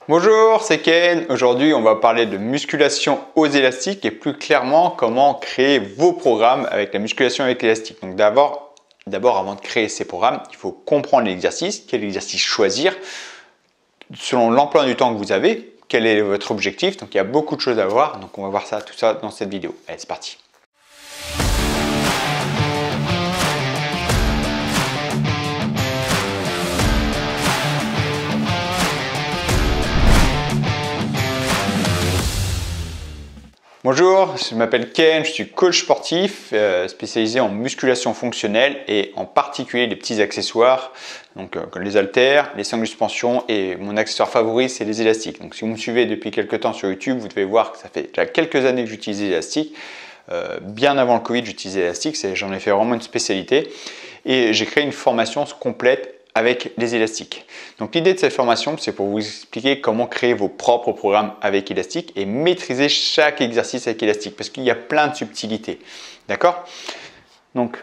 Bonjour, c'est Ken. Aujourd'hui, on va parler de musculation aux élastiques et plus clairement, comment créer vos programmes avec la musculation avec l'élastique. Donc d'abord, avant de créer ces programmes, il faut comprendre l'exercice, quel exercice choisir, selon l'emploi du temps que vous avez, quel est votre objectif. Donc il y a beaucoup de choses à voir. Donc on va voir tout ça dans cette vidéo. Allez, c'est parti. Bonjour, je m'appelle Ken, je suis coach sportif spécialisé en musculation fonctionnelle et en particulier les petits accessoires, donc comme les haltères, les sangles de suspension et mon accessoire favori c'est les élastiques. Donc si vous me suivez depuis quelques temps sur YouTube, vous devez voir que ça fait déjà quelques années que j'utilise les élastiques. Bien avant le Covid, j'utilisais l'élastique, j'en ai fait vraiment une spécialité et j'ai créé une formation complète avec les élastiques. Donc l'idée de cette formation, c'est pour vous expliquer comment créer vos propres programmes avec élastique et maîtriser chaque exercice avec élastique parce qu'il y a plein de subtilités. D'accord? Donc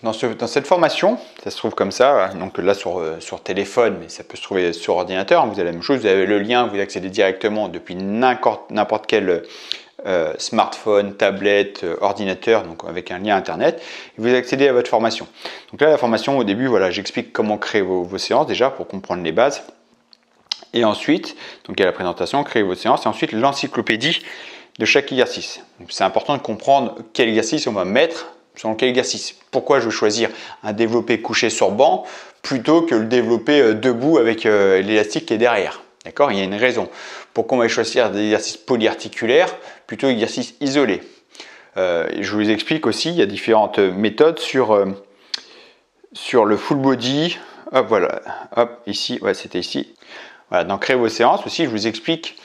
dans cette formation, ça se trouve comme ça, donc là sur téléphone, mais ça peut se trouver sur ordinateur. Vous avez la même chose, vous avez le lien, vous accédez directement depuis n'importe quel smartphone, tablette, ordinateur, donc avec un lien internet, et vous accédez à votre formation. Donc là, la formation, au début, voilà, j'explique comment créer vos séances déjà pour comprendre les bases. Et ensuite, donc il y a la présentation, créer vos séances, et ensuite l'encyclopédie de chaque exercice. C'est important de comprendre quel exercice on va mettre selon quel exercice. Pourquoi je veux choisir un développé couché sur banc plutôt que le développé debout avec l'élastique qui est derrière. D'accord? Il y a une raison. Pourquoi on va choisir des exercices polyarticulaires plutôt exercices isolés. Je vous explique aussi, il y a différentes méthodes sur le full body. Hop, voilà. Hop, ici, ouais, c'était ici. Voilà, dans créer vos séances aussi, je vous explique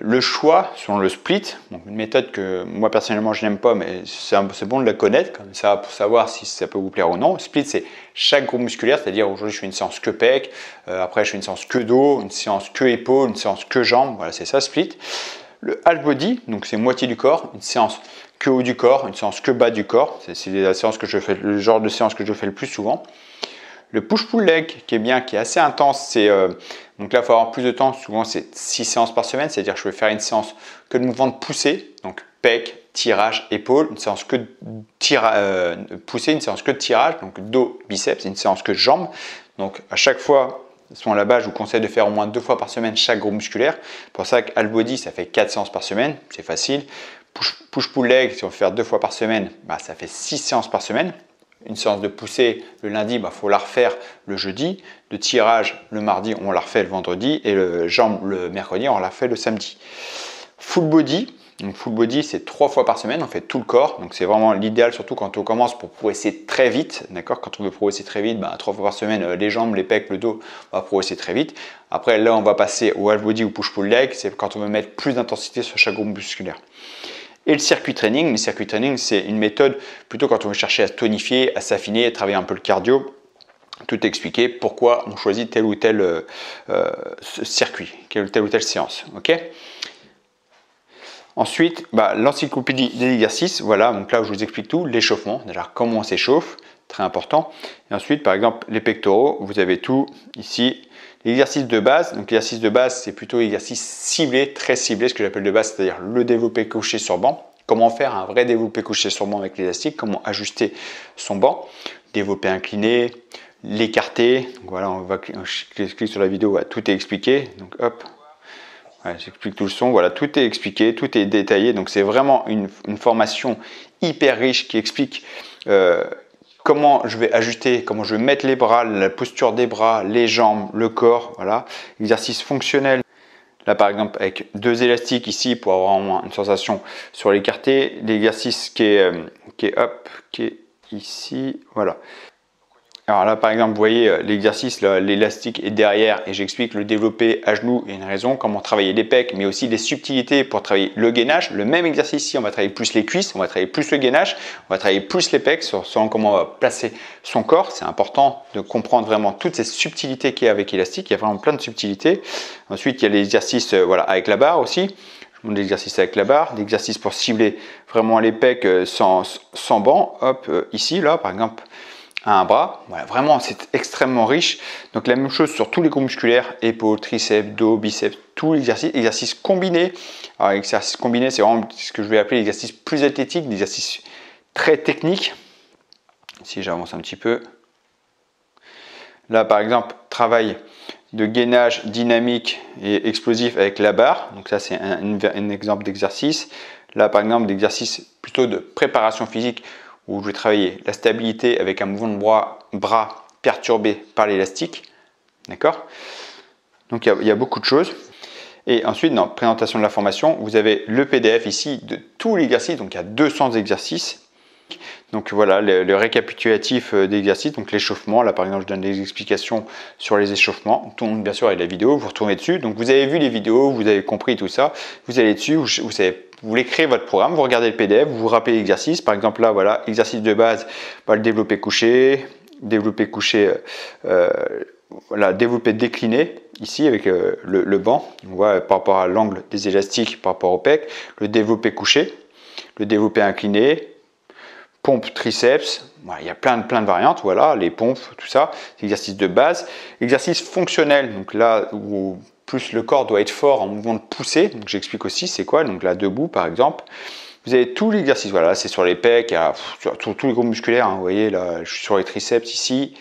le choix selon le split. Donc, une méthode que moi personnellement je n'aime pas, mais c'est bon de la connaître comme ça pour savoir si ça peut vous plaire ou non. Le split, c'est chaque groupe musculaire, c'est-à-dire aujourd'hui je fais une séance que pec, après je fais une séance que dos, une séance que épaule, une séance que jambes. Voilà, c'est ça split. Le half body, donc c'est moitié du corps, une séance que haut du corps, une séance que bas du corps. C'est la séance que je fais, le genre de séance que je fais le plus souvent. Le push-pull leg qui est bien, qui est assez intense, c'est donc là il faut avoir plus de temps, souvent c'est 6 séances par semaine, c'est-à-dire que je vais faire une séance que de mouvement de poussée, donc pec, tirage, épaule, une séance que de poussée, une séance que de tirage, donc dos, biceps, une séance que de jambes. Donc à chaque fois, là-bas, je vous conseille de faire au moins 2 fois par semaine chaque groupe musculaire. Pour ça que half body, ça fait 4 séances par semaine, c'est facile. Push-pull leg, si on veut faire 2 fois par semaine, ça fait 6 séances par semaine. Une séance de poussée le lundi, faut la refaire le jeudi. De tirage le mardi, on la refait le vendredi. Et le jambe le mercredi, on la refait le samedi. Full body. Donc full body, c'est 3 fois par semaine, on fait tout le corps. Donc c'est vraiment l'idéal, surtout quand on commence pour progresser très vite. D'accord? Quand on veut progresser très vite, 3 fois par semaine, les jambes, les pecs, le dos, on va progresser très vite. Après, là, on va passer au half body ou push-pull leg. C'est quand on veut mettre plus d'intensité sur chaque groupe musculaire. Et le circuit training, le circuit training, c'est une méthode plutôt quand on veut chercher à se tonifier, à s'affiner, à travailler un peu le cardio. Tout expliquer pourquoi on choisit tel ou tel circuit, telle ou telle séance. Ok? Ensuite, l'encyclopédie des exercices, voilà, donc là où je vous explique tout, l'échauffement, déjà comment on s'échauffe, très important. Et ensuite, par exemple, les pectoraux, vous avez tout ici. L'exercice de base, donc l'exercice de base, c'est plutôt l'exercice ciblé, très ciblé, ce que j'appelle de base, c'est-à-dire le développé couché sur banc. Comment faire un vrai développé couché sur banc avec l'élastique, comment ajuster son banc, développé incliné, l'écarter. Donc voilà, je clique sur la vidéo, tout est expliqué. Donc hop. Ouais, j'explique tout le son, voilà, tout est expliqué, tout est détaillé, donc c'est vraiment une formation hyper riche qui explique comment je vais ajuster, comment je vais mettre les bras, la posture des bras, les jambes, le corps, voilà, exercice fonctionnel. Là par exemple avec 2 élastiques ici pour avoir vraiment une sensation sur l'écarté, l'exercice qui est ici, voilà. Alors là, par exemple, vous voyez l'exercice, l'élastique est derrière et j'explique le développé à genoux. Il y a une raison, comment travailler les pecs, mais aussi les subtilités pour travailler le gainage. Le même exercice ici, on va travailler plus les cuisses, on va travailler plus le gainage, on va travailler plus les pecs, selon comment on va placer son corps. C'est important de comprendre vraiment toutes ces subtilités qu'il y a avec l'élastique. Il y a vraiment plein de subtilités. Ensuite, il y a l'exercice avec la barre aussi. Je vous montre l'exercice avec la barre, l'exercice pour cibler vraiment les pecs sans banc. Hop, ici, là, par exemple. à un bras. Voilà, vraiment, c'est extrêmement riche. Donc la même chose sur tous les groupes musculaires, épaules, triceps, dos, biceps, tous les exercices combinés. Alors exercices combinés, c'est vraiment ce que je vais appeler l'exercice plus athlétique, l'exercice très technique. Si j'avance un petit peu. Là, par exemple, travail de gainage dynamique et explosif avec la barre. Donc ça, c'est un exemple d'exercice. Là, par exemple, d'exercice plutôt de préparation physique où je vais travailler la stabilité avec un mouvement de bras perturbé par l'élastique. D'accord? Donc, il y a beaucoup de choses. Et ensuite, dans la présentation de la formation, vous avez le PDF ici de tous les exercices. Donc, il y a 200 exercices. Donc voilà le récapitulatif d'exercices, donc l'échauffement. Là par exemple, je donne des explications sur les échauffements. Tout le monde bien sûr avec la vidéo, vous retournez dessus. Donc vous avez vu les vidéos, vous avez compris tout ça. Vous allez dessus, vous voulez créer votre programme, vous regardez le PDF, vous vous rappelez l'exercice. Par exemple là, voilà, exercice de base, le développé couché, voilà, développé décliné ici avec le banc. On voit par rapport à l'angle des élastiques par rapport au pec, le développé couché, le développé incliné. Pompe triceps, voilà, il y a plein de variantes, voilà, les pompes, tout ça, exercice de base. Exercice fonctionnel, donc là où plus le corps doit être fort en mouvement de poussée, donc j'explique aussi c'est quoi, donc là debout par exemple. Vous avez tout l'exercice, voilà, c'est sur les pecs, sur tous les groupes musculaires, hein, vous voyez là, je suis sur les triceps ici.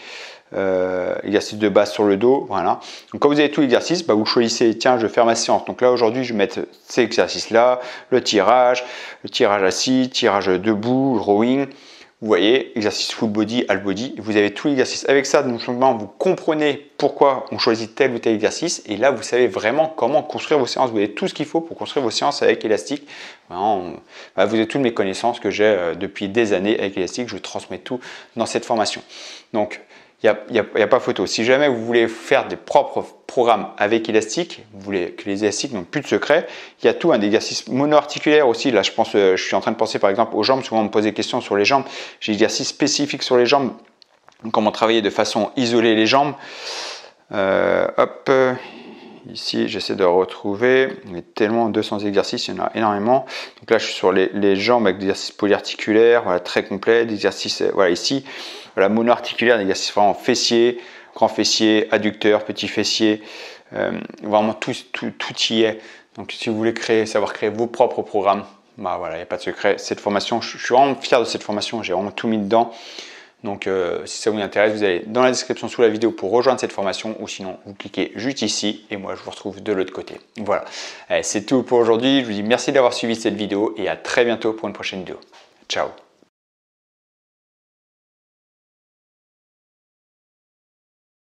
Exercice de base sur le dos, voilà. Donc quand vous avez tout l'exercice, vous choisissez, tiens, je vais faire ma séance. Donc là aujourd'hui, je vais mettre ces exercices-là, le tirage assis, tirage debout, rowing. Vous voyez, exercice full body, half body. Vous avez tout l'exercice. Avec ça, donc vous comprenez pourquoi on choisit tel ou tel exercice. Et là, vous savez vraiment comment construire vos séances. Vous avez tout ce qu'il faut pour construire vos séances avec élastique. Vraiment, vous avez toutes mes connaissances que j'ai depuis des années avec élastique. Je transmets tout dans cette formation. Donc, il n'y a pas photo. Si jamais vous voulez faire des propres programmes avec élastique, vous voulez que les élastiques n'ont plus de secret, il y a tout, un exercice mono-articulaire aussi. Là, je suis en train de penser par exemple aux jambes. Souvent, on me pose des questions sur les jambes. J'ai des exercices spécifiques sur les jambes. Comment travailler de façon isolée les jambes. Ici, j'essaie de retrouver. Il y a tellement 200 exercices, il y en a énormément. Donc là, je suis sur les jambes avec des exercices polyarticulaires, voilà, très complets. Des exercices, voilà, ici, voilà, mono-articulaire, des exercices vraiment fessiers, grand fessier, adducteur, petit fessier. Vraiment, tout y est. Donc, si vous voulez savoir créer vos propres programmes, voilà, il n'y a pas de secret. Cette formation, je suis vraiment fier de cette formation. J'ai vraiment tout mis dedans. Donc, si ça vous intéresse, vous allez dans la description sous la vidéo pour rejoindre cette formation ou sinon, vous cliquez juste ici et moi, je vous retrouve de l'autre côté. Voilà, c'est tout pour aujourd'hui. Je vous dis merci d'avoir suivi cette vidéo et à très bientôt pour une prochaine vidéo. Ciao!